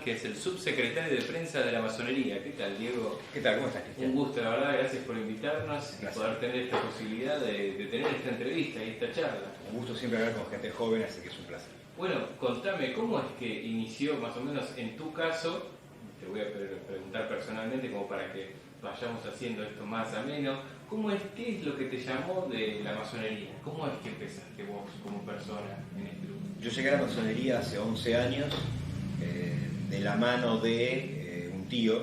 que es el subsecretario de prensa de la masonería. ¿Qué tal, Diego? ¿Qué tal? ¿Cómo estás, Cristian? Un gusto, la verdad, gracias por invitarnos y Gracias. poder tener esta posibilidad de tener esta entrevista y esta charla. Un gusto siempre hablar con gente joven, así que es un placer. Bueno, contame, ¿cómo es que inició más o menos en tu caso? Te voy a preguntar personalmente como para que vayamos haciendo esto más ameno. ¿Qué es lo que te llamó de la masonería? ¿Cómo es que empezaste vos como persona en este grupo? Yo llegué a la masonería hace 11 años, de la mano de un tío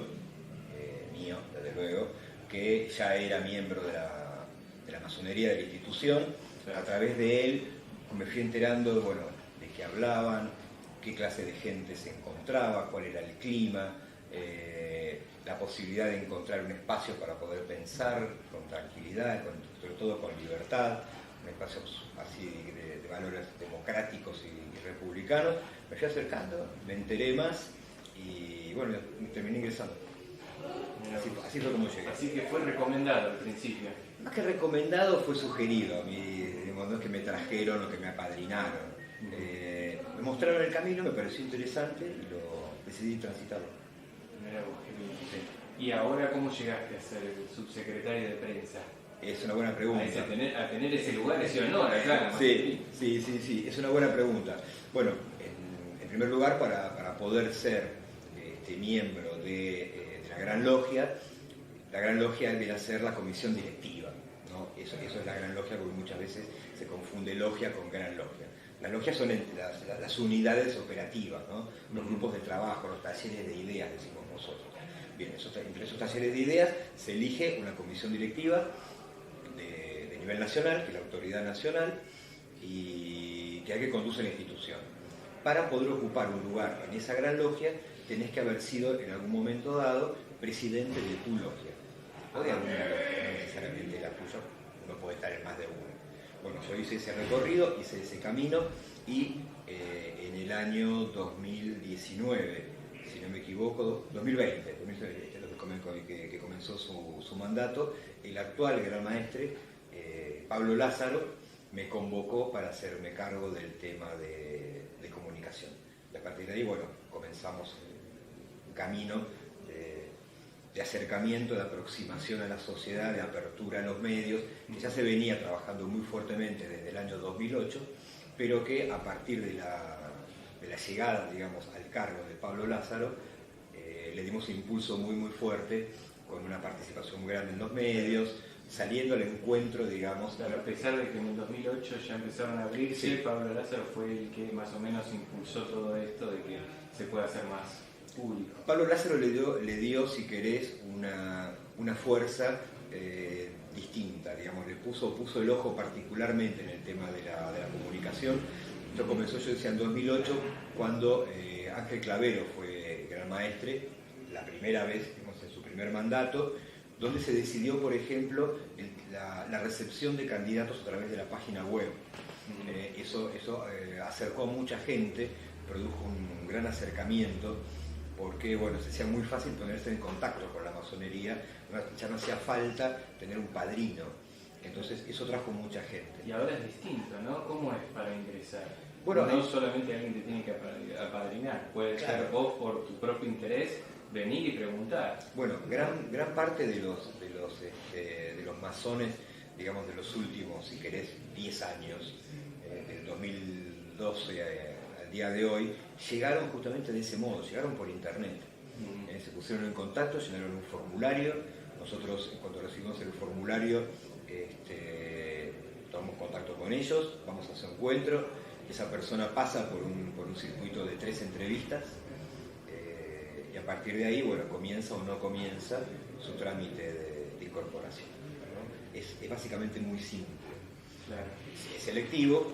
mío, desde luego, que ya era miembro de la masonería de la institución. A través de él me fui enterando de qué hablaban, qué clase de gente se encontraba, cuál era el clima, la posibilidad de encontrar un espacio para poder pensar con tranquilidad, sobre todo con libertad, un espacio así de valores democráticos y republicanos. Me fui acercando, me enteré más y bueno, terminé ingresando. Así fue como llegué. Así que fue recomendado al principio. Más que recomendado, fue sugerido. A mí, digamos, no es que me trajeron o que me apadrinaron. Me mostraron el camino, me pareció interesante y decidí transitarlo. Mirá vos, qué bien. Sí. ¿Y ahora cómo llegaste a ser el subsecretario de prensa? Es una buena pregunta. A tener ese lugar, ese honor acá. Sí, es una buena pregunta. Bueno, en primer lugar, para poder ser miembro de la Gran Logia deberá ser la comisión directiva, ¿no? Eso es la Gran Logia, porque muchas veces se confunde logia con Gran Logia. Las logias son las unidades operativas, ¿no? Los grupos de trabajo, los talleres de ideas, decimos nosotros. Bien, entre esos talleres de ideas se elige una comisión directiva de nivel nacional, que es la autoridad nacional, y que conduce la institución. Para poder ocupar un lugar en esa gran logia, tenés que haber sido en algún momento dado presidente de tu logia, o de alguna logia, no necesariamente la tuya, uno puede estar en más de una. Bueno, yo hice ese recorrido, hice ese camino y en el año 2019, si no me equivoco, 2020, que comenzó su mandato, el actual gran maestre, Pablo Lázaro, me convocó para hacerme cargo del tema de comunicación. Y a partir de ahí, comenzamos un camino de acercamiento, de aproximación a la sociedad, de apertura a los medios, que ya se venía trabajando muy fuertemente desde el año 2008, pero que a partir de la llegada, digamos, al cargo de Pablo Lázaro, le dimos un impulso muy fuerte, con una participación muy grande en los medios, saliendo al encuentro, digamos. Claro, a pesar de que en el 2008 ya empezaron a abrirse, sí. Pablo Lázaro fue el que más o menos impulsó todo esto de que se pueda hacer más público. Pablo Lázaro le dio, si querés, una fuerza distinta, digamos, puso el ojo particularmente en el tema de la comunicación. Esto comenzó, yo decía, en 2008, cuando Ángel Clavero fue gran maestre, la primera vez, digamos, en su primer mandato, donde se decidió, por ejemplo, la recepción de candidatos a través de la página web. Eso acercó a mucha gente, produjo un gran acercamiento, porque se hacía muy fácil ponerse en contacto con la masonería, ya no hacía falta tener un padrino. Entonces eso trajo mucha gente. Y ahora es distinto, ¿no? ¿Cómo es para ingresar? Bueno, no solamente alguien te tiene que apadrinar, puede ser vos por tu propio interés venir y preguntar. Bueno, gran parte de los masones, digamos, de los últimos, si querés, 10 años, del 2012 al día de hoy, llegaron justamente de ese modo, llegaron por internet. Se pusieron en contacto, llenaron un formulario. Nosotros, cuando recibimos el formulario, tomamos contacto con ellos, vamos a su encuentro. Esa persona pasa por un circuito de 3 entrevistas. Y a partir de ahí, comienza o no comienza su trámite de incorporación, ¿no? Es básicamente muy simple. Claro. Es selectivo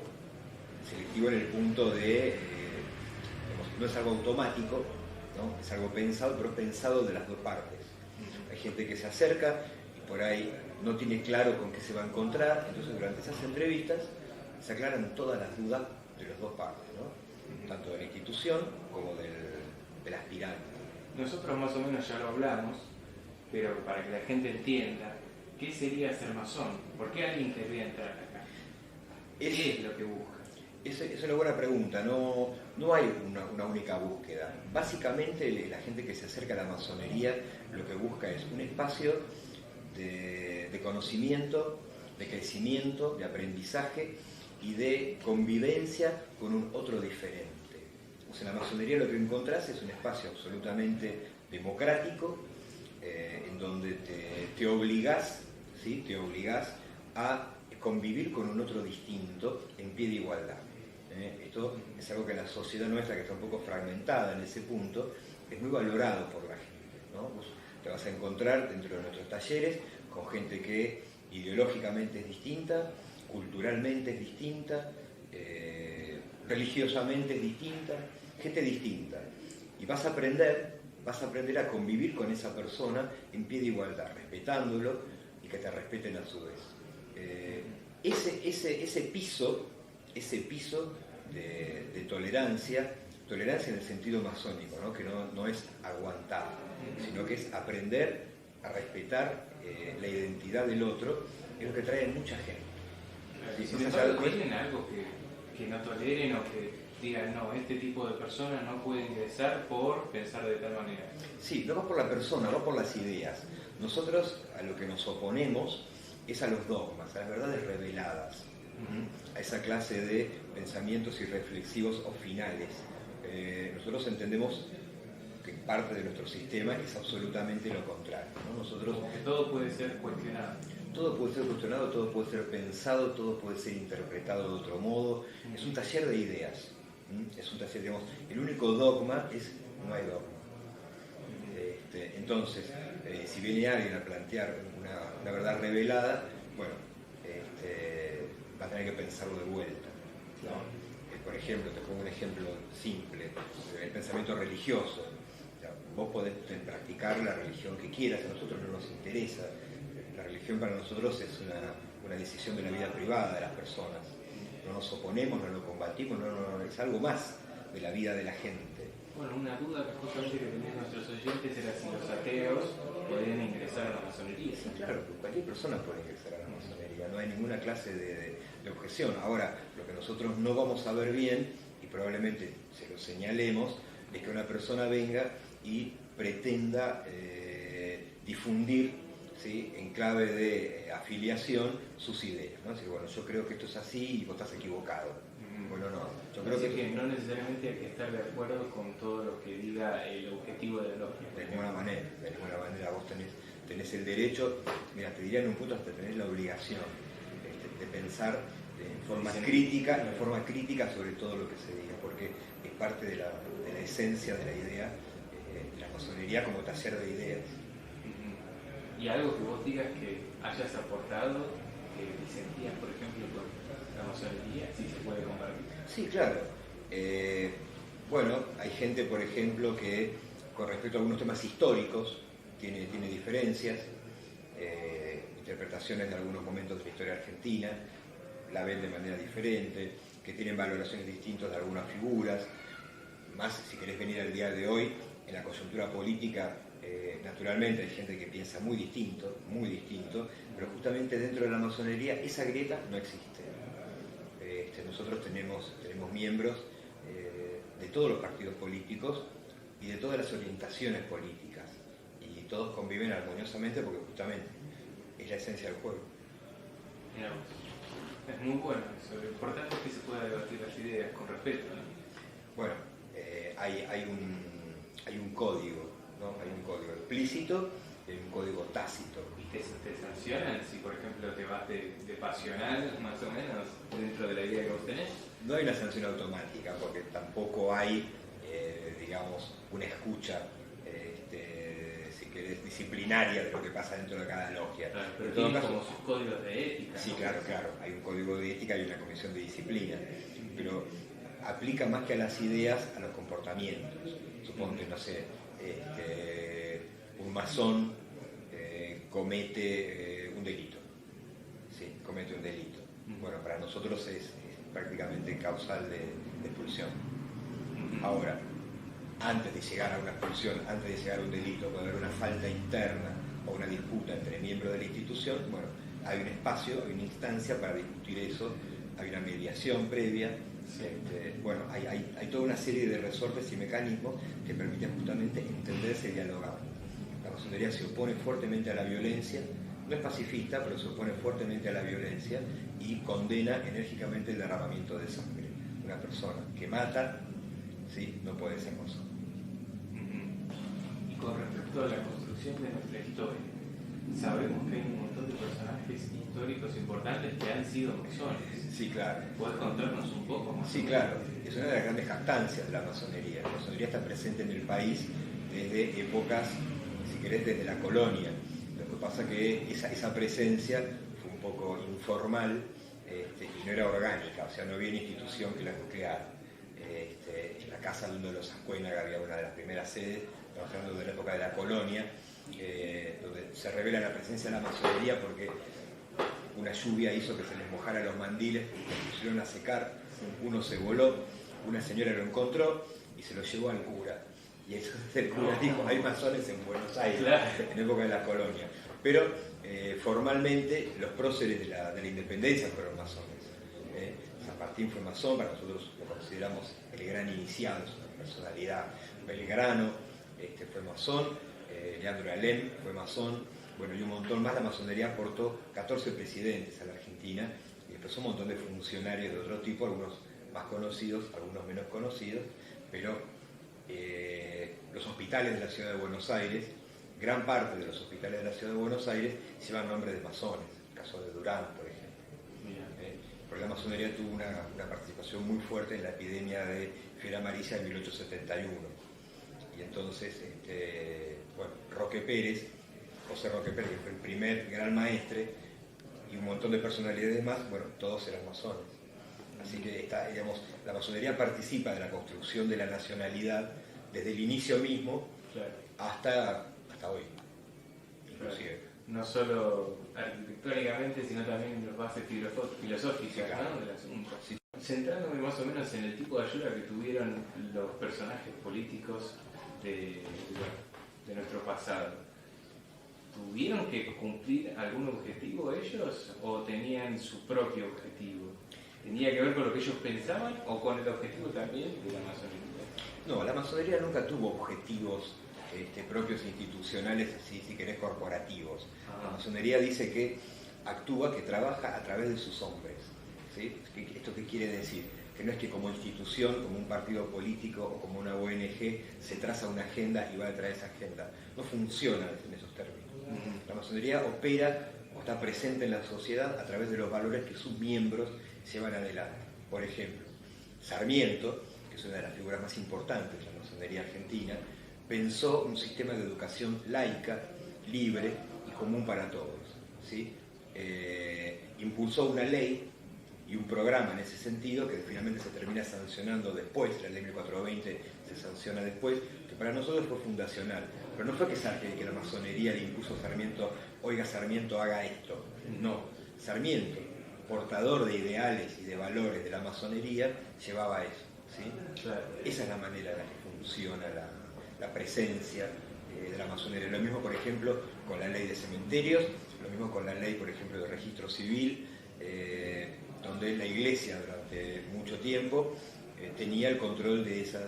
en el punto de, no es algo automático, ¿no? Es algo pensado, pero es pensado de las dos partes. Hay gente que se acerca y por ahí no tiene claro con qué se va a encontrar, entonces durante esas entrevistas se aclaran todas las dudas de las dos partes, ¿no? Tanto de la institución como del aspirante. Nosotros más o menos ya lo hablamos, pero para que la gente entienda, ¿qué sería ser masón? ¿Por qué alguien querría entrar acá? ¿Qué es lo que busca? Es una buena pregunta, no hay una única búsqueda. Básicamente la gente que se acerca a la masonería lo que busca es un espacio de conocimiento, de crecimiento, de aprendizaje y de convivencia con un otro diferente. O sea, en la masonería lo que encontrás es un espacio absolutamente democrático, en donde te obligás, ¿sí? Te obligás a convivir con un otro distinto en pie de igualdad. Esto es algo que en la sociedad nuestra, que está un poco fragmentada en ese punto, es muy valorado por la gente, ¿no? Vos te vas a encontrar dentro de nuestros talleres con gente que ideológicamente es distinta, culturalmente es distinta, religiosamente es distinta, gente distinta. Y vas a aprender a convivir con esa persona en pie de igualdad, respetándolo y que te respeten a su vez. Ese piso de tolerancia en el sentido masónico, ¿no? Que no es aguantar, sino que es aprender a respetar la identidad del otro, es lo que trae mucha gente. ¿Tienen algo que no toleren o que digan, no, este tipo de personas no puede ingresar por pensar de tal manera? Sí, no va por la persona, va por las ideas. Nosotros a lo que nos oponemos es a los dogmas, a las verdades reveladas, a esa clase de pensamientos irreflexivos o finales. Nosotros entendemos que parte de nuestro sistema es absolutamente lo contrario, ¿no? Nosotros, como que todo puede ser cuestionado. Todo puede ser cuestionado, todo puede ser pensado, todo puede ser interpretado de otro modo. Es un taller de ideas. Es un taller, digamos, el único dogma es no hay dogma. Entonces, si viene alguien a plantear una verdad revelada, bueno, va a tener que pensarlo de vuelta, ¿no? Por ejemplo, te pongo un ejemplo simple, el pensamiento religioso. O sea, vos podés practicar la religión que quieras, a nosotros no nos interesa. La religión para nosotros es una decisión de la vida privada de las personas. No nos oponemos, no lo combatimos, es algo más de la vida de la gente. Bueno, una duda que justamente que tenían nuestros oyentes era si los ateos podían ingresar a la masonería. Sí, claro, cualquier persona puede ingresar a la masonería, no hay ninguna clase de objeción. Ahora, lo que nosotros no vamos a ver bien, y probablemente se lo señalemos, es que una persona venga y pretenda difundir, ¿sí?, en clave de afiliación sus ideas, ¿no? Así, bueno, yo creo que esto es así y vos estás equivocado. Bueno, no, yo creo que no necesariamente hay que estar de acuerdo con todo lo que diga el objetivo de la logia. De ninguna manera, vos tenés el derecho, mira, te diría en un punto hasta tenés la obligación de pensar en forma crítica sobre todo lo que se diga, porque es parte de la esencia de la idea, la masonería como taller de ideas. Y algo que vos digas que hayas aportado, que sentías, por ejemplo, con la masonería, si se puede compartir. Sí, claro. Bueno, hay gente, por ejemplo, que con respecto a algunos temas históricos tiene diferencias, interpretaciones de algunos momentos de la historia argentina, la ven de manera diferente, que tienen valoraciones distintas de algunas figuras. Más si querés venir al día de hoy, en la coyuntura política, naturalmente hay gente que piensa muy distinto, pero justamente dentro de la masonería esa grieta no existe. Nosotros tenemos miembros de todos los partidos políticos y de todas las orientaciones políticas, y todos conviven armoniosamente porque justamente es la esencia del juego. Es muy bueno eso. Lo importante es que se pueda debatir las ideas con respeto, ¿no? Bueno, hay un código, ¿no? Hay un código explícito y hay un código tácito. ¿Y te sancionan si, por ejemplo, te vas de pasional, más o menos, dentro de la idea que vos tenés? No hay una sanción automática, porque tampoco hay, digamos, una escucha, si querés, disciplinaria de lo que pasa dentro de cada logia. Claro, pero tienen como sus códigos de ética. Sí, ¿no? Claro, hay un código de ética y una comisión de disciplina, pero aplica más que a las ideas, a los comportamientos. Suponte, no sé, un masón comete un delito. Sí, comete un delito. Bueno, para nosotros es prácticamente causal de expulsión. Ahora, antes de llegar a una expulsión, antes de llegar a un delito, puede haber una falta interna o una disputa entre miembros de la institución. Bueno, hay un espacio, hay una instancia para discutir eso, hay una mediación previa, Sí. Bueno, hay toda una serie de resortes y mecanismos que permiten justamente entenderse y dialogar. La masonería se opone fuertemente a la violencia, no es pacifista, pero se opone fuertemente a la violencia y condena enérgicamente el derramamiento de sangre. Una persona que mata, ¿sí?, no puede ser masón. Y con respecto a la construcción de nuestra historia, sabemos que hay un montón de personajes históricos importantes que han sido masones. Sí, claro. ¿Puedes contarnos un poco más? Sí, claro. Es una de las grandes jactancias de la masonería. La masonería está presente en el país desde épocas, si querés, desde la colonia. Lo que pasa es que esa presencia fue un poco informal y no era orgánica, o sea, no había una institución que la nucleara. En la casa de uno de los Ascuénaga había una de las primeras sedes, estamos hablando de la época de la colonia, donde se revela la presencia de la masonería porque una lluvia hizo que se les mojara los mandiles, los pusieron a secar, uno se voló, una señora lo encontró y se lo llevó al cura. Y entonces el cura dijo, hay masones en Buenos Aires, en época de la colonia. Pero formalmente los próceres de la independencia fueron masones. San Martín fue masón, para nosotros lo consideramos el gran iniciado, es una personalidad. Belgrano fue masón, Leandro Alem fue masón, bueno, y un montón más. La masonería aportó 14 presidentes a la Argentina y empezó un montón de funcionarios de otro tipo, algunos más conocidos, algunos menos conocidos, pero los hospitales de la ciudad de Buenos Aires, gran parte de los hospitales de la ciudad de Buenos Aires llevan nombres de masones, el caso de Durán, por ejemplo. Porque la masonería tuvo una participación muy fuerte en la epidemia de fiebre amarilla de 1871. Y entonces, bueno, Roque Pérez, José Roque Pérez, que fue el primer gran maestre, y un montón de personalidades más, bueno, todos eran masones. Así que digamos, la masonería participa de la construcción de la nacionalidad desde el inicio mismo, claro, hasta hoy, inclusive. Claro. No solo arquitectónicamente, sino también en las bases filosóficas, sí, claro, ¿no?, del asunto. Sí. Centrándome más o menos en el tipo de ayuda que tuvieron los personajes políticos de nuestro pasado, ¿tuvieron que cumplir algún objetivo ellos o tenían su propio objetivo? ¿Tenía que ver con lo que ellos pensaban o con el objetivo también de la masonería? No, la masonería nunca tuvo objetivos propios institucionales, si querés, corporativos. La masonería dice que actúa, que trabaja a través de sus hombres. ¿Sí? ¿Esto qué quiere decir? Que no es que como institución, como un partido político o como una ONG se traza una agenda y va detrás de esa agenda. No funciona en esos términos. La masonería opera o está presente en la sociedad a través de los valores que sus miembros llevan adelante. Por ejemplo, Sarmiento, que es una de las figuras más importantes de la masonería argentina, pensó un sistema de educación laica, libre y común para todos. ¿Sí? Impulsó una ley y un programa en ese sentido que finalmente se termina sancionando después, la ley 1420 se sanciona después, que para nosotros fue fundacional. Pero no fue que la masonería le impuso a Sarmiento, oiga Sarmiento, haga esto. No, Sarmiento, portador de ideales y de valores de la masonería, llevaba eso. ¿Sí? Claro. Esa es la manera en la que funciona la presencia de la masonería. Lo mismo, por ejemplo, con la ley de cementerios, lo mismo con la ley, por ejemplo, de registro civil, donde la Iglesia durante mucho tiempo tenía el control de esa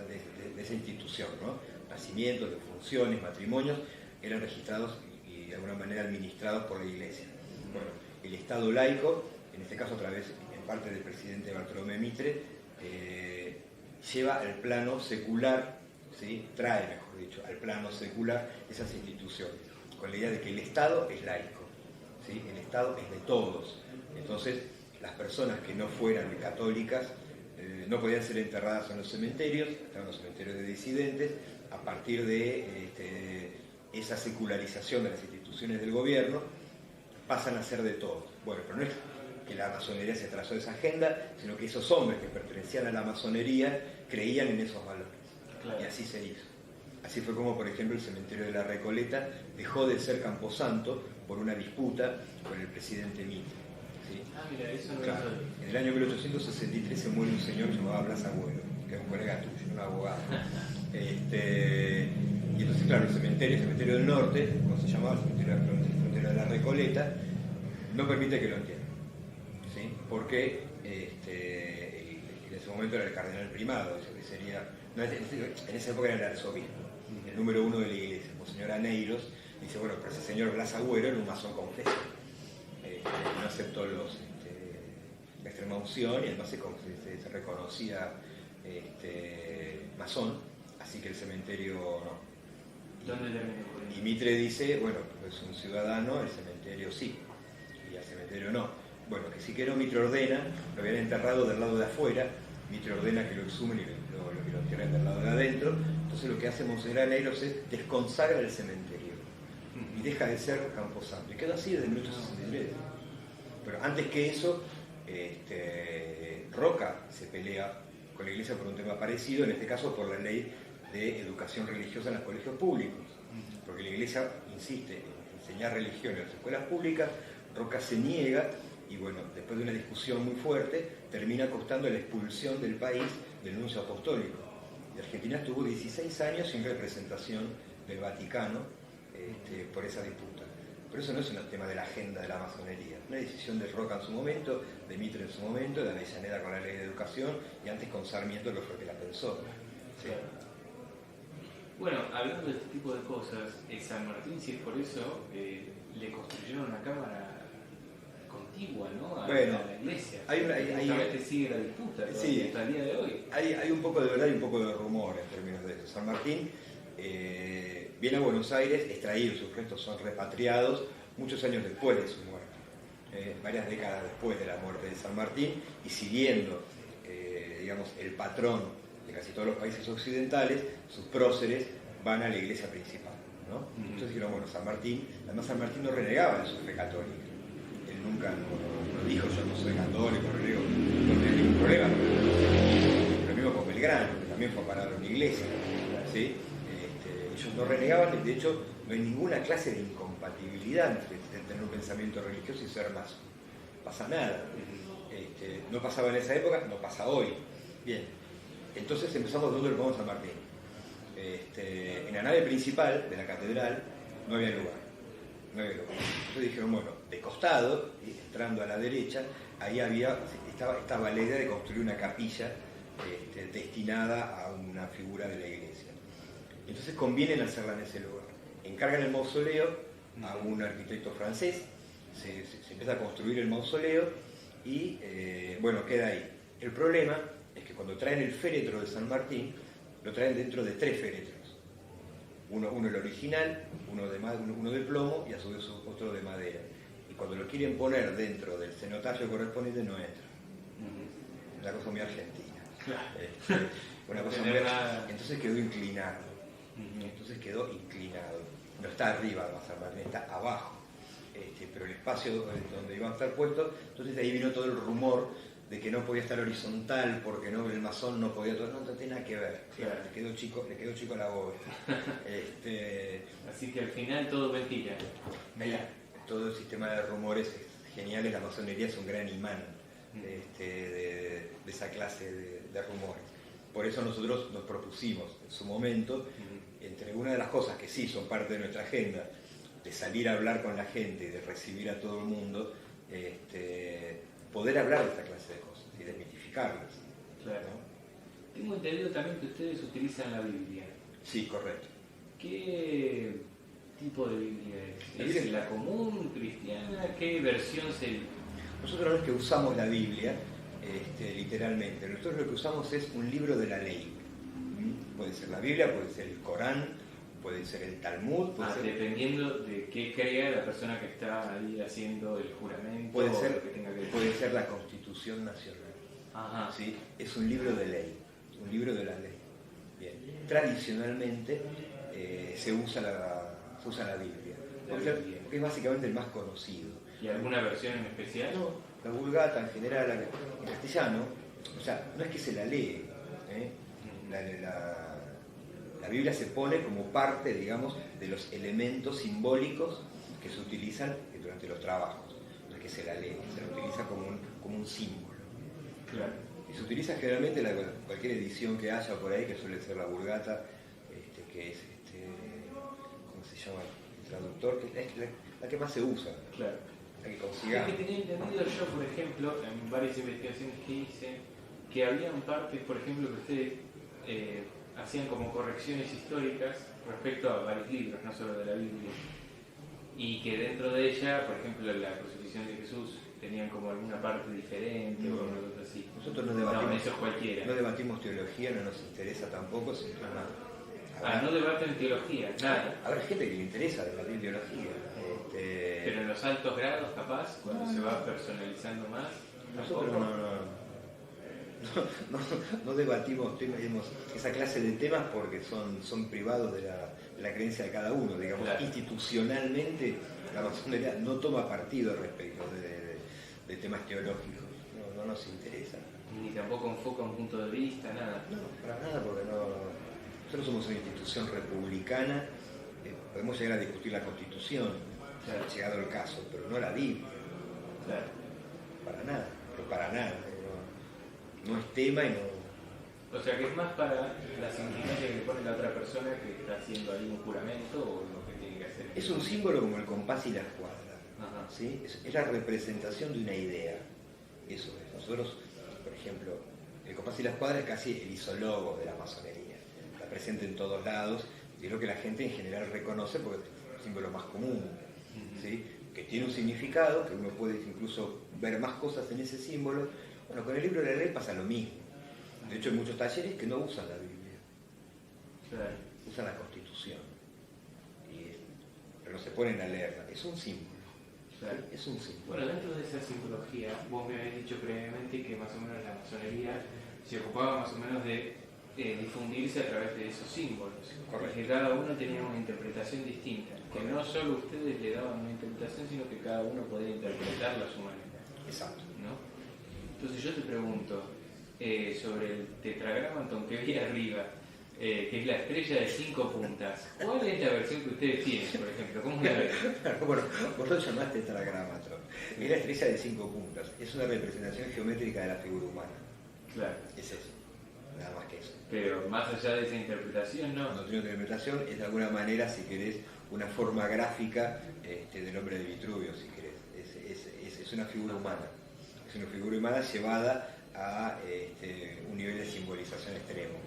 institución, ¿no? Nacimientos, defunciones, matrimonios eran registrados y de alguna manera administrados por la Iglesia. Bueno, el Estado laico, en este caso a través, en parte del presidente Bartolomé Mitre, lleva al plano secular, ¿sí? Trae, mejor dicho, al plano secular esas instituciones, con la idea de que el Estado es laico, ¿sí? El Estado es de todos. Entonces, las personas que no fueran católicas no podían ser enterradas en los cementerios, estaban los cementerios de disidentes, a partir de esa secularización de las instituciones del gobierno, pasan a ser de todos. Bueno, pero no es que la masonería se trazó esa agenda, sino que esos hombres que pertenecían a la masonería creían en esos valores. Claro. Y así se hizo. Así fue como, por ejemplo, el cementerio de la Recoleta dejó de ser camposanto por una disputa con el presidente Mitre. ¿Sí? Mira, eso no. Claro. En el año 1863 se muere un señor llamado Blas Agüero, que es un colega tuyo, un abogado. Y entonces, claro, el cementerio del norte, como se llamaba, el cementerio de la Recoleta, no permite que lo entierren. ¿Sí? Porque el ese momento era el cardenal primado, eso que sería, no, en esa época era el arzobispo, el número uno de la iglesia, Monseñor Aneiros, dice, bueno, pero ese señor Blas Agüero era un masón confeso, no aceptó la extrema unción y además se reconocía masón, así que el cementerio no. ¿Dónde terminó? Y Mitre dice, bueno, es un ciudadano, el cementerio sí, y el cementerio no. Bueno, que sí que no, Mitre ordena, lo habían enterrado del lado de afuera, Mitre ordena que lo exhumen y lo entierren del lado de adentro, entonces lo que hace Monseñor Aneiros es desconsagra el cementerio y deja de ser camposanto. Y quedó así desde 1863. Pero antes que eso, Roca se pelea con la Iglesia por un tema parecido, en este caso por la ley de educación religiosa en los colegios públicos, porque la Iglesia insiste en enseñar religión en las escuelas públicas, Roca se niega y bueno, después de una discusión muy fuerte, termina costando la expulsión del país del nuncio apostólico. Y Argentina estuvo 16 años sin representación del Vaticano por esa disputa. Pero eso no es un tema de la agenda de la masonería, una decisión de Roca en su momento, de Mitre en su momento, de Avellaneda con la ley de educación y antes con Sarmiento, que fue el que la pensó. ¿Sí? Bueno, hablando de este tipo de cosas, San Martín, si es por eso, le construyeron una cámara contigua, ¿no? A la iglesia. Justamente sigue la disputa sí, hasta el día de hoy. Hay un poco de verdad y un poco de rumor en términos de eso. San Martín viene a Buenos Aires, extraído, sus restos son repatriados muchos años después de su muerte, varias décadas después de la muerte de San Martín, y siguiendo, digamos, el patrón de casi todos los países occidentales, sus próceres van a la iglesia principal, ¿no? Entonces dijeron, bueno, San Martín, además San Martín no renegaba de su fe católica, él nunca no dijo, yo no soy católico, no tenía ningún problema, lo mismo con Belgrano, que también fue a parar a una iglesia, ¿sí? Ellos no renegaban, de hecho no hay ninguna clase de incompatibilidad entre tener un pensamiento religioso y ser masón, no pasa nada, no pasaba en esa época, no pasa hoy. Bien, entonces empezamos donde lo ponemos a San Martín. En la nave principal de la catedral no había lugar. Entonces dijeron, bueno, de costado, entrando a la derecha, ahí estaba la idea de construir una capilla destinada a una figura de la iglesia. Entonces conviene hacerla en ese lugar. Encargan el mausoleo a un arquitecto francés, se empieza a construir el mausoleo y bueno, queda ahí. El problema es que cuando traen el féretro de San Martín, lo traen dentro de 3 féretros. Uno el original, uno de plomo y a su vez otro de madera. Y cuando lo quieren poner dentro del cenotario correspondiente no entra. Una cosa muy argentina. Una cosa muy argentina. Entonces quedó inclinado. No está arriba de San Martín, está abajo. Pero el espacio donde iban a estar puestos, entonces ahí vino todo el rumor de que no podía estar horizontal porque no, el masón no podía, no tiene nada que ver, claro. le quedó chico la bóveda. Así que al final todo mentira. Todo el sistema de rumores es genial, la masonería es un gran imán de esa clase de rumores. Por eso nosotros nos propusimos en su momento, entre una de las cosas que sí son parte de nuestra agenda, de salir a hablar con la gente y de recibir a todo el mundo, poder hablar de esta clase de cosas y desmitificarlas. Claro. ¿No? Tengo entendido también que ustedes utilizan la Biblia. Sí, correcto. ¿Qué tipo de Biblia es? ¿Es la común, cristiana? ¿Qué versión sería? Nosotros no es que usamos la Biblia literalmente, nosotros lo que usamos es un libro de la ley. Puede ser la Biblia, puede ser el Corán, puede ser el Talmud, puede ser... dependiendo de qué crea la persona que está ahí haciendo el juramento, puede ser, lo que tenga que decir. Puede ser la Constitución Nacional. Ajá. ¿Sí? Es un libro de ley, un libro de la ley. Bien. Tradicionalmente se usa la Biblia, porque es básicamente el más conocido. ¿Y alguna versión en especial? No, la Vulgata en general, en castellano, o sea, no es que se la lee, la Biblia se pone como parte, digamos, de los elementos simbólicos que se utilizan durante los trabajos. No es que se la lee, se la utiliza como un símbolo. Claro. Y se utiliza generalmente cualquier edición que haya por ahí, que suele ser la Vulgata, que es, ¿cómo se llama? El traductor, que es la que más se usa. Claro. La que consigamos. Es que tenía entendido yo, por ejemplo, en varias investigaciones que hice, que habían partes, por ejemplo, que ustedes hacían como correcciones históricas respecto a varios libros, no solo de la Biblia, y que dentro de ella, por ejemplo, la crucifixión de Jesús tenían como alguna parte diferente o una cosa así. Nosotros no debatimos, eso es cualquiera. No debatimos teología, no nos interesa tampoco. No debaten teología, nada. Habrá gente que le interesa debatir teología. Pero en los altos grados, capaz, cuando se va personalizando más, nosotros no debatimos esa clase de temas porque son privados de la creencia de cada uno. Digamos, claro. Institucionalmente la masonería no toma partido respecto de temas teológicos, no nos interesa. Ni tampoco enfoca un punto de vista, nada. No, para nada, porque nosotros somos una institución republicana, podemos llegar a discutir la Constitución, claro, llegado el caso, pero no la Biblia. Claro. Para nada. No es tema y no... O sea que es más para la significancia que le pone la otra persona que está haciendo ahí un juramento o lo que tiene que hacer. Es un símbolo como el compás y la escuadra, ¿sí? Es la representación de una idea. Eso es. Nosotros, por ejemplo, el compás y la escuadra es casi el isólogo de la masonería. Está presente en todos lados y es lo que la gente en general reconoce porque es el símbolo más común, ¿sí? Que tiene un significado, que uno puede incluso ver más cosas en ese símbolo. Bueno, con el libro de la ley pasa lo mismo. De hecho, hay muchos talleres que no usan la Biblia, claro, usan la Constitución, pero no se ponen a leerla. Es un símbolo. Claro. Es un símbolo. Bueno, dentro de esa simbología, vos me habéis dicho previamente que más o menos la masonería se ocupaba más o menos de difundirse a través de esos símbolos. Correcto. Que cada uno tenía una interpretación distinta. Que no solo ustedes le daban una interpretación, sino que cada uno podía interpretarla a su manera. Exacto. ¿No? Entonces yo te pregunto sobre el tetragramatón que vi arriba, que es la estrella de 5 puntas. ¿Cuál es la versión que ustedes tienen, por ejemplo? ¿Cómo la ven? Bueno, vos lo llamaste tetragramatón. Es la estrella de 5 puntas. Es una representación geométrica de la figura humana. Claro. Es eso. Nada más que eso. Pero más allá de esa interpretación, ¿no? No tiene interpretación, es de alguna manera, si querés, una forma gráfica del hombre de Vitruvio, si querés. Es una figura humana. Es una figura humana llevada a un nivel de simbolización extremo.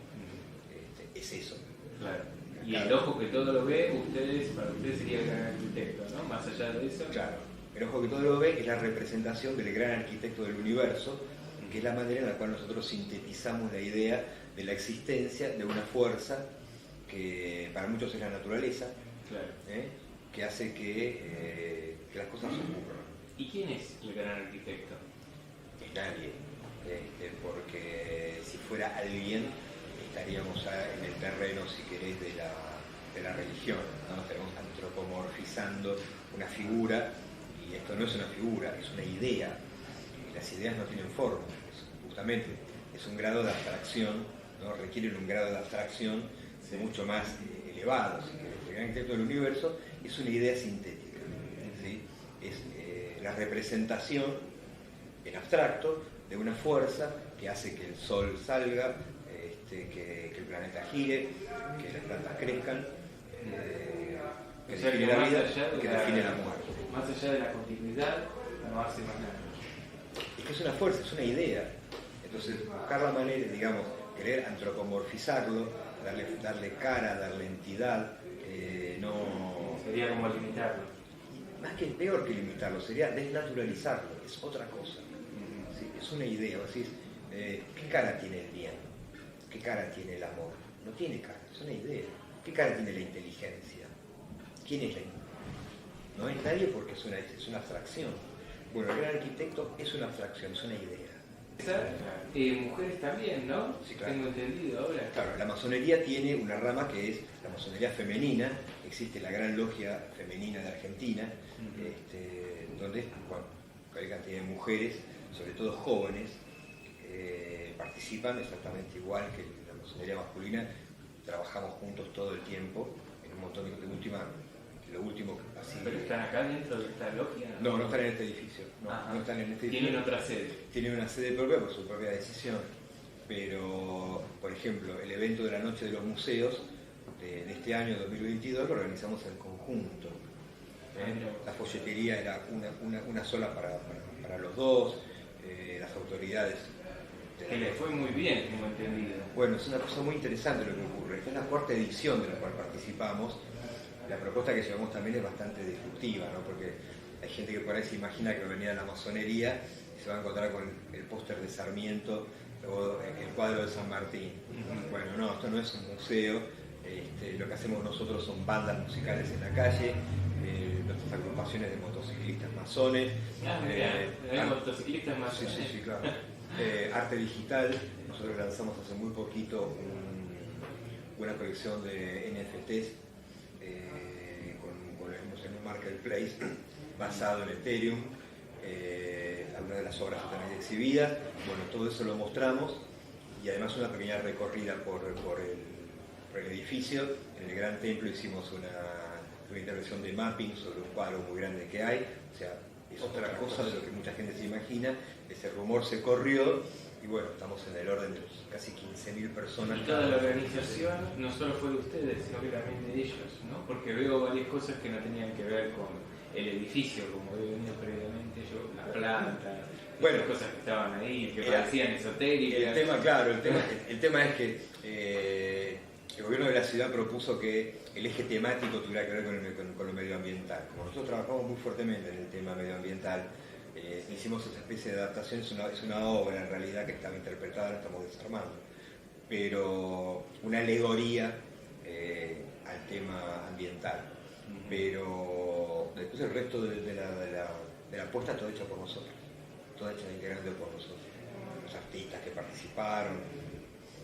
Es eso. Claro. Y el ojo que todo lo ve, para ustedes sería el gran arquitecto, ¿no? Más allá de eso. Claro. El ojo que todo lo ve es la representación del gran arquitecto del universo, que es la manera en la cual nosotros sintetizamos la idea de la existencia de una fuerza que para muchos es la naturaleza, claro, que hace que las cosas ocurran. ¿Y quién es el gran arquitecto? Nadie, porque si fuera alguien estaríamos en el terreno, si querés, de la religión, ¿no? Estaríamos antropomorfizando una figura, y esto no es una figura, es una idea, y las ideas no tienen forma, justamente es un grado de abstracción, ¿no? Requieren un grado de abstracción mucho más elevado, si querés. El gran arquitecto del universo es una idea sintética, ¿sí? Es la representación en abstracto de una fuerza que hace que el sol salga, que el planeta gire, que las plantas crezcan, que define la vida, que define la muerte. Más allá de la continuidad, no hace más nada. Es que es una fuerza, es una idea. Entonces, buscar la manera, digamos, querer antropomorfizarlo, darle cara, darle entidad, no... Sería como limitarlo. Más que peor que limitarlo, sería desnaturalizarlo, es otra cosa. ¿Sí? Es una idea, vos decís, ¿qué cara tiene el bien? ¿Qué cara tiene el amor? No tiene cara, es una idea. ¿Qué cara tiene la inteligencia? ¿Quién es la inteligencia? No es nadie porque es una abstracción. Bueno, el gran arquitecto es una abstracción, es una idea. Mujeres también, ¿no? Sí, claro. Tengo entendido ahora. Claro, la masonería tiene una rama que es la masonería femenina. Existe la Gran Logia Femenina de Argentina, donde hay cantidad de mujeres, sobre todo jóvenes, participan exactamente igual que la masonería masculina. Trabajamos juntos todo el tiempo en un montón de lo último así. ¿Pero están acá dentro de esta logia? No están en este edificio. No están en este edificio. ¿Tienen otra sede? Tienen una sede propia por su propia decisión. Pero, por ejemplo, el evento de la Noche de los Museos de este año 2022 lo organizamos en conjunto. La folletería era una sola para los dos. Las autoridades Que le fue muy bien, tengo entendido. Bueno, es una cosa muy interesante lo que ocurre. Esta es la cuarta edición de la cual participamos. La propuesta que llevamos también es bastante disruptiva, ¿no? Porque hay gente que por ahí se imagina que va a venir a la masonería y se va a encontrar con el póster de Sarmiento o el cuadro de San Martín. Bueno, no, esto no es un museo. Lo que hacemos nosotros son bandas musicales en la calle, nuestras agrupaciones de motociclistas masones. Hay motociclistas masones. Sí, claro. Arte digital. Nosotros lanzamos hace muy poquito una colección de NFTs en un marketplace basado en Ethereum. Algunas de las obras están ahí exhibidas. Bueno, todo eso lo mostramos y además una pequeña recorrida por el edificio. En el Gran Templo hicimos una intervención de mapping sobre un cuadro muy grande que hay. O sea, es otra cosa de lo que mucha gente se imagina. Ese rumor se corrió y bueno, estamos en el orden de casi 15.000 personas. Y toda la organización no solo fue de ustedes, sino que también de ellos, ¿no? Porque veo varias cosas que no tenían que ver con el edificio, como he venido previamente yo, la planta, bueno, cosas que estaban ahí, que parecían esotéricas. El tema es que el gobierno de la ciudad propuso que el eje temático tuviera que ver con lo medioambiental. Como nosotros trabajamos muy fuertemente en el tema medioambiental, hicimos esa especie de adaptación, es una obra en realidad que estaba interpretada, la estamos desarmando, pero una alegoría al tema ambiental. Pero después el resto de la apuesta toda hecha por nosotros, toda hecha íntegramente por nosotros. Los artistas que participaron,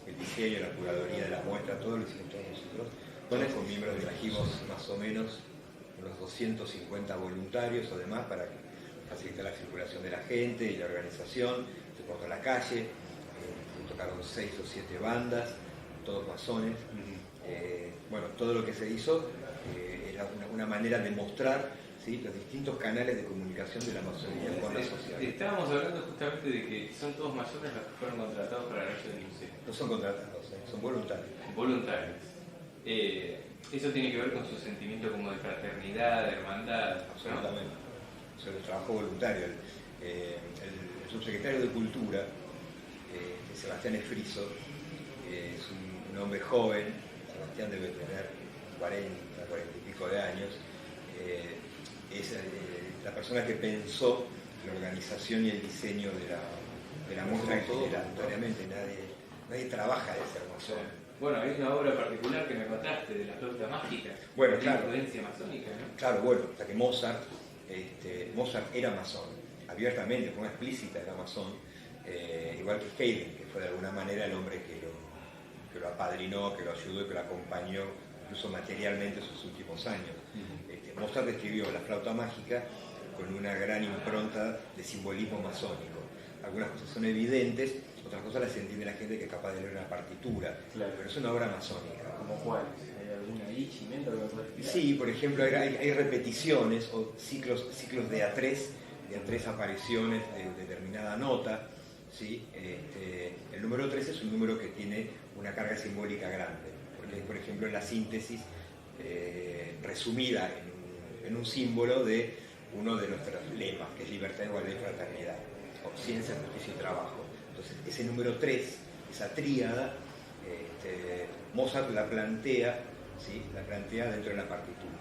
el diseño, la curaduría de la muestra, todo lo hicimos todos nosotros. Con miembros trajimos más o menos unos 250 voluntarios o demás para facilitar la circulación de la gente y la organización. Se cortó a la calle, tocaron 6 o 7 bandas, todos masones. Bueno, todo lo que se hizo era una manera de mostrar, ¿sí?, los distintos canales de comunicación de la masonería con la sociedad. Estábamos hablando justamente de que son todos masones los que fueron contratados para la noche del museo. No son contratados, son voluntarios. Voluntarios. Eso tiene que ver con su sentimiento como de fraternidad, de hermandad. Absolutamente. ¿No? O sea, el trabajo voluntario. El subsecretario de Cultura, Sebastián Esfriso, es un hombre joven. Sebastián debe tener 40 y pico de años. Es la persona que pensó la organización y el diseño de la muestra en general. Voluntariamente nadie trabaja de ser masón. Bueno, hay una obra particular que me contaste de la flauta mágica. Bueno, claro. Influencia masónica, ¿no? Claro, bueno, o sea que Mozart era masón, abiertamente, de forma explícita era masón, igual que Haydn, que fue de alguna manera el hombre que lo apadrinó, que lo ayudó y que lo acompañó, incluso materialmente, en sus últimos años. Mozart escribió la flauta mágica con una gran impronta de simbolismo masónico. Algunas cosas son evidentes, otras cosas las entiende la gente que es capaz de leer una partitura, claro, pero es una obra masónica. ¿Como cuáles? ¿Hay alguna ahí, Chimento, que me puedes explicar? Sí, por ejemplo, hay repeticiones o ciclos de A3 apariciones de determinada nota. ¿Sí? El número 3 es un número que tiene una carga simbólica grande, porque es, por ejemplo, la síntesis resumida en un símbolo de uno de nuestros lemas, que es libertad, igualdad y fraternidad, o ciencia, justicia y trabajo. Entonces, ese número 3, esa tríada, Mozart la plantea, ¿sí?, la plantea dentro de la partitura.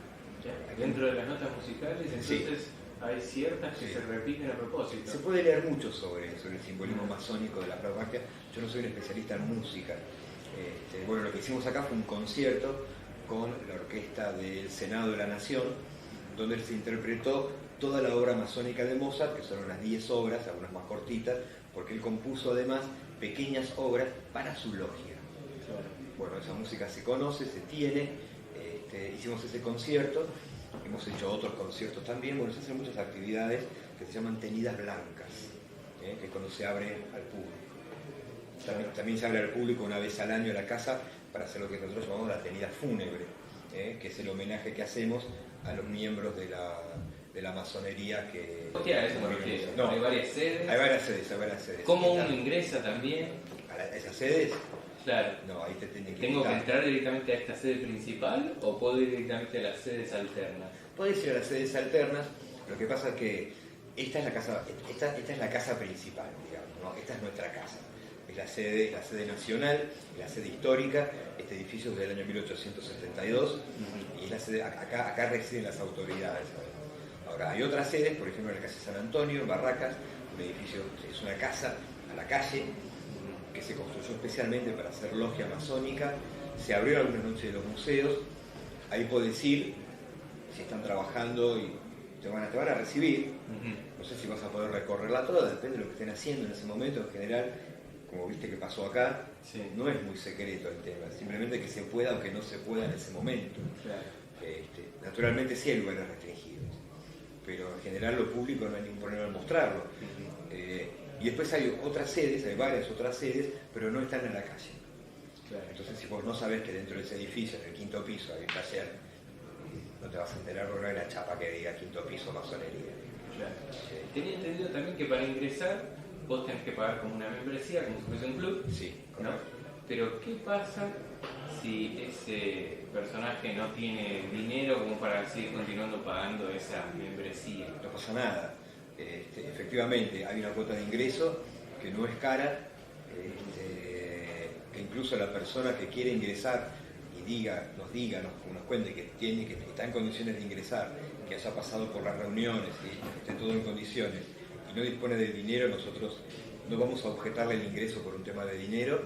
Dentro de las notas musicales, entonces sí, hay ciertas que se repiten a propósito. Se puede leer mucho sobre el simbolismo masónico de la flauta mágica. Yo no soy un especialista en música. Bueno, lo que hicimos acá fue un concierto con la orquesta del Senado de la Nación, donde se interpretó toda la obra masónica de Mozart, que son unas 10 obras, algunas más cortitas, porque él compuso además pequeñas obras para su logia. Claro. Bueno, esa música se conoce, se tiene, hicimos ese concierto, hemos hecho otros conciertos también. Bueno, se hacen muchas actividades que se llaman tenidas blancas, que es cuando se abre al público. También se abre al público una vez al año a la casa para hacer lo que nosotros llamamos la tenida fúnebre, que es el homenaje que hacemos a los miembros de la masonería que... ¿Qué eso me refiero? No, ¿hay varias sedes? Hay varias sedes. ¿Cómo uno ingresa también? ¿A esas sedes? Claro. No, ahí te tienen que ¿Tengo que entrar directamente a esta sede principal o puedo ir directamente a las sedes alternas? Puedes ir a las sedes alternas. Lo que pasa es que esta es la casa principal, digamos, ¿no? Esta es nuestra casa. es la sede nacional, la sede histórica. Este edificio es del año 1872 y es la sede, acá residen las autoridades. Ahora, hay otras sedes, por ejemplo en la calle San Antonio, en Barracas, un edificio, es una casa a la calle que se construyó especialmente para hacer logia masónica. Se abrió algunas noches de los museos, ahí podés ir, si están trabajando y te van a recibir. No sé si vas a poder recorrerla toda, depende de lo que estén haciendo en ese momento. En general, como viste que pasó acá, sí, no es muy secreto el tema, simplemente que se pueda o que no se pueda en ese momento. Claro. Naturalmente sí hay lugares restringidos, pero en general lo público no hay ningún problema en mostrarlo. Y después hay otras sedes, hay varias otras sedes, pero no están en la calle. Claro. Entonces si vos no sabés que dentro de ese edificio, en el quinto piso, hay un taller, no te vas a enterar porque no hay una chapa que diga quinto piso masonería. Claro. Tenía entendido también que para ingresar vos tenés que pagar como una membresía, como si fuese un club. Sí, ¿no? Pero ¿qué pasa si ese personaje no tiene dinero como para seguir continuando pagando esa membresía? No pasa nada. Efectivamente, hay una cuota de ingreso que no es cara, que incluso la persona que quiere ingresar y nos cuente que está en condiciones de ingresar, que haya pasado por las reuniones y que esté todo en condiciones y no dispone de dinero, nosotros no vamos a objetarle el ingreso por un tema de dinero.